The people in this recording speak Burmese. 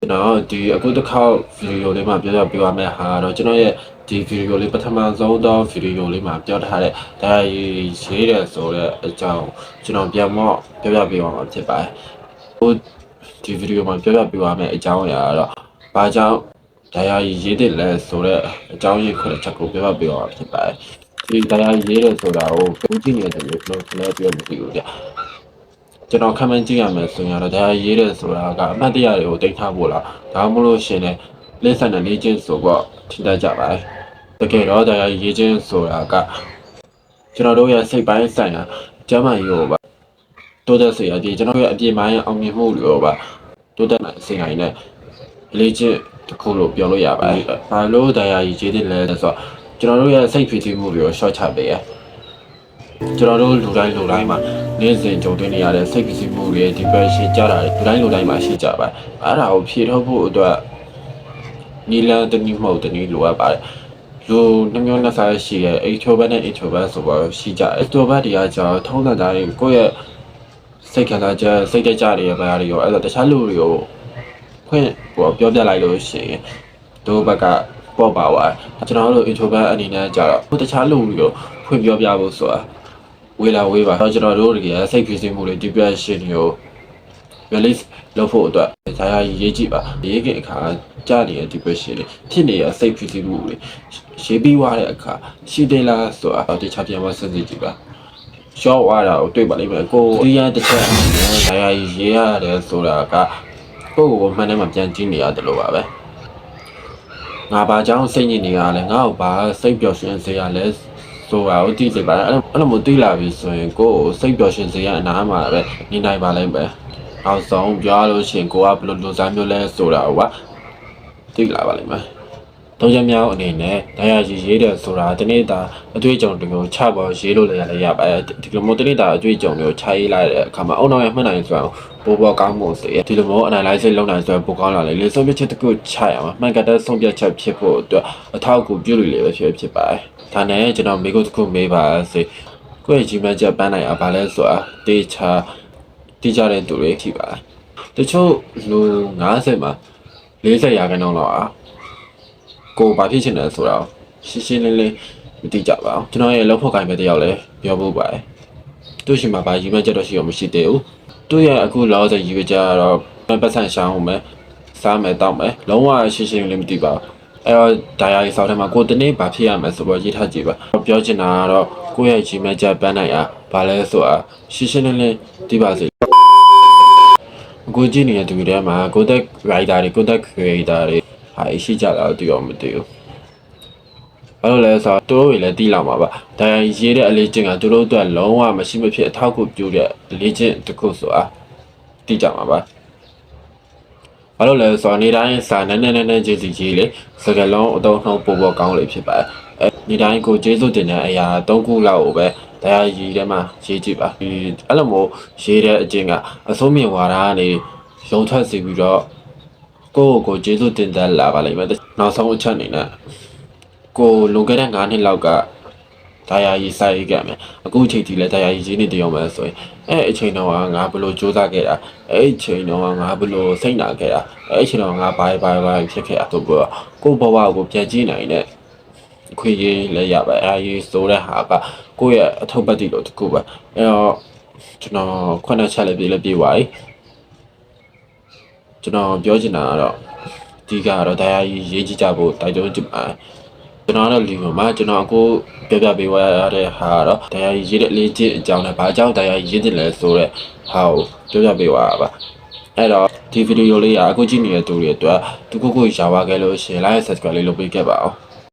ကျွန်တော်ဒီအခုတစ်ခေါက်ဗီဒီယိုလေးမှာပြောပြပေးပါမယ်ဟာတော့ကျွန်တော်ရဲ့ဒီဗီဒီယိုလေးပထမဆုံးသောဗီဒီယိုလေးမှာပြောထားတဲ့ဒါရေးတယ်ဆိုတဲ့အကြောင်းကျွန်တော်ပြန်မော့ပြောပြပေးပါမှာဖြစ်ပါတယ်ဟိုဒီဗီဒီယိုမှာပြောပြပေးပါမယ်အကြောင်းအရာကတော့ဘာကြောင့်ဒါရေးတယ်လဲဆိုတဲ့အကြောင်းရင်းခွင့်ချက်ကိုပြောပြပေးပါမှာဖြစ်ပါတယ်ဒီဒါရေးတယ်ဆိုတာကိုကိုကြည့်နေတယ်လို့ကျွန်တော်လည်းပြောမသိဘူးဗျကျွန်တော်ခံမှန်းကြည့်ရမယ်ဆိုရင်တော့ဒါရေးတယ်ဆိုတာကအမှတ်တရတွေကိုတင်ထားဖို့လားဒါမှမဟုတ်ရှင်လည်းလက်ဆက်နဲ့လေးချင်းဆိုတော့ထိတတ်ကြပါတယ်တကယ်တော့ဒါရေးချင်းဆိုတာကကျွန်တော်တို့ရဲ့စိတ်ပိုင်းဆိုင်ရာကျမ်းမာရေးကိုပါတိုးတက်စေရတဲ့ကျွန်တော်ရဲ့အပြည့်ပိုင်းအောင်မြင်မှုတွေကိုပါတိုးတက်နိုင်စေနိုင်တဲ့လေးချင်းတစ်ခုလို့ပြောလို့ရပါတယ်ဘာလို့ဒါရေးချင်းတယ်လဲဆိုတော့ကျွန်တော်တို့ရဲ့စိတ်ဖြစ်မှုတွေကို short ချပေးရကျွန်တော်တို့လူတိုင်းမှာနေ့စဉ်ကြုံတွေ့နေရတဲ့စိတ်ဖြစ်မှုတွေ depression ကြတာတွေလူတိုင်းမှာရှိကြပါတယ်အဲ့ဒါကိုဖြေထုတ်ဖို့အတွက်နီလန်တနည်းမဟုတ်တနည်းလိုအပ်ပါတယ်လူနှမျိုးနှစ်စားရှိရဲ့ introvert နဲ့ introvert ဆိုပါရှိကြတယ် introvert တွေကကြောင့်ထုံးစံတိုင်းကိုယ့်ရဲ့စိတ်ခံစားချက်စိတ်တကြတွေရဲ့ဘာတွေရောအဲ့တော့တခြားလူတွေကိုဖွင့်ပြောပြလိုက်လို့ရှိရင်တို့ဘက်ကပေါ့ပါသွားကျွန်တော်တို့ introvert အနေနဲ့ကြတော့တခြားလူတွေကိုဖွင့်ပြောပြဖို့ဆိုတာဝေးပါတော့ကျွန်တော်တို့တွေရဲ့စိတ်ဖြစ်မှုတွေ depression တွေကို release လုပ်ဖို့အတွက်ဒါရေးကြည့်ပါရေးခင်အခါကြာနေတဲ့ depression တွေဖြစ်နေတဲ့စိတ်ဖြစ်မှုတွေရေးပြီးွားတဲ့အခါရှိတယ်လားဆိုတာတခြားပြန်မစဉ်းစားကြည့်ပါရှော့ဝါတာကိုတွေ့ပါလိမ့်မယ်ကိုဒီရတစ်ချက်အနေနဲ့ဒါရေးရတယ်ဆိုတာကကိုယ့်ကိုမှန်တယ်မှပြန်ကြည့်နေရတယ်လို့ပါပဲငါဘာကြောင့်စိတ်ညစ်နေရလဲငါ့ကိုဘာစိတ်ပျော်ရွှင်စေရလဲဆိုတာကိုသိစေပါအဲ့လိုမျိုးသိလာပြီဆိုရင်ကိုယ့်ကိုစိတ်ပျော်ရွှင်စေရအနားမှာပဲနေနိုင်ပါလိမ့်မယ်နောက်ဆုံးပြောလို့ရှိရင်ကိုကဘယ်လိုလူစားမျိုးလဲဆိုတာကသိလာပါလိမ့်မယ်တော့ရမြောက်အနေနဲ့ဒါရေးတယ်ဆိုတာတနေ့တာအတွေ့အကြုံတွေကိုချပေါ်ရေးလို့လည်းရပါတယ်ဒီလိုမျိုးတနေ့တာအတွေ့အကြုံတွေကိုချရေးလိုက်တဲ့အခါမှာအုံနောက်ရမှတ်နိုင်ဆိုအောင်ပိုပေါ်ကောင်းမှုစေဒီလိုမျိုး analysis လုပ်နိုင်ဆိုရင်ပိုကောင်းလာလေဆုံးဖြတ်ချက်တစ်ခုချရအောင်မှန်ကန်တဲ့ဆုံးဖြတ်ချက်ဖြစ်ဖို့အတွက်အထောက်အကူပြုလို့လည်းပဲဖြစ်ပါတယ်ဒါနဲ့ကျွန်တော်မိကုတစ်ခုမေးပါစေကိုယ့်ရဲ့ကြီးမှန်းချက်ပန်းနိုင်အောင်ဗာလဲဆိုတာတေချာတိကျတဲ့သူတွေရှိပါတယ်တချို့လူ90မှာ40ရာခိုင်နှုန်းလောက်ကိုဘာဖြစ်ချင်တယ်ဆိုတာရှင်းလင်းမသိကြပါဘူးကျွန်တော်ရဲ့လောက်ဖို့ကိုင်ပဲတယောက်လဲပြောဖို့ပါတယ်သူ့ရှိမှာဘာကြီးမှန်းချက်တော့ရှိအောင်မရှိသေးဘူးသူ့ရဲ့အခုလောက်တဲ့ရည်ရွယ်ချက်ကတော့ပတ်စံရှောင်းအောင်မယ်စားမယ်တောက်မယ်လုံးဝရှင်းလေးမသိပါဘူးအဲ့တော့ဒါရေးဆောက်ထဲမှာကိုတနေ့ဘာဖြစ်ရမလဲဆိုတော့ရေးထားကြည့်ပါပြောချင်တာကတော့ကိုယ့်ရဲ့ကြီးမှန်းချက်ပန်းနိုင်ဘာလဲဆိုတာရှင်းလင်းသိပါစေကိုကြည့်နေတဲ့သူတွေမှာ content writer တွေ content creator တွေဟာရှိကြတာတူအောင်မသိဘူးအဲ့လိုလဲဆိုတော့တို့တွေလည်းတီးလာမှာပါဒါရေးတဲ့အလေးချင်းကတို့တို့အတွက်လုံးဝမရှိမဖြစ်အထောက်အကူပြုတဲ့အလေးချင်းတစ်ခုဆိုတာတီးကြမှာပါအဲ့လိုလဲဆိုတော့နေတိုင်းစာနဲ့ကျေးဇူးကြီးလေစကားလုံးအတုံးနှုံးပို့ကောင်းလေဖြစ်ပါတယ်နေတိုင်းကိုကျေးဇူးတင်တဲ့အရာ၃ခုလောက်ကိုပဲဒါရေးထဲမှာရေးကြည့်ပါဒီအဲ့လိုမျိုးရေးတဲ့အချင်းကအစိုးမြင်ဝါဒကနေရုံထွက်စီပြီးတော့ကိုကျေးဇူးတင်တဲ့လာပါလိမ့်မယ်နောက်ဆုံးအချက်အနေနဲ့ကိုလွန်ခဲ့တဲ့9နှစ်လောက်ကဒါရေးစာရေးခဲ့မယ်အခုအချိန်ထိလည်းဒါရေးနေတည်အောင်မယ်ဆိုရင်အဲ့အချိန်တော့ငါဘယ်လိုစူးစမ်းခဲ့တာအဲ့အချိန်တော့ငါဘယ်လိုစိတ်နာခဲ့တာအဲ့အချိန်တော့ငါဘာဖြစ်ခဲ့တာဆိုတော့ကိုဘဝကိုပြန်ကြည့်နိုင်တဲ့ခွေရေးလည်းရပါအဲ့ရေးဆိုတဲ့ဟာကကိုယ့်ရဲ့အထောက်ပံ့တည်လို့တခုပဲအဲ့တော့ကျွန်တော်ခုနချက်လေးပြေးပါပြီကျွန်တော်ပြောချင်တာကတော့ဒီကတော့ဒါရေးကြည့်ကြဖို့တိုက်တွန်းချင်ပါတယ်ကျွန်တော်တို့လီမှာကျွန်တော်အခုပြောပြပေးရတဲ့ဟာကတော့ဒါရေးတဲ့လေးချင်းအကြောင်းနဲ့ဘာကြောင့်ဒါရေးတယ်လဲဆိုတော့ဟာကိုပြောပြပေးပါအဲ့တော့ဒီဗီဒီယိုလေးကအခုကြည့်နေတဲ့သူတွေအတွက်တခုခုရှားပါခဲ့လို့ရှယ် like subscribe လေးလုပ်ပေးခဲ့ပါအောင်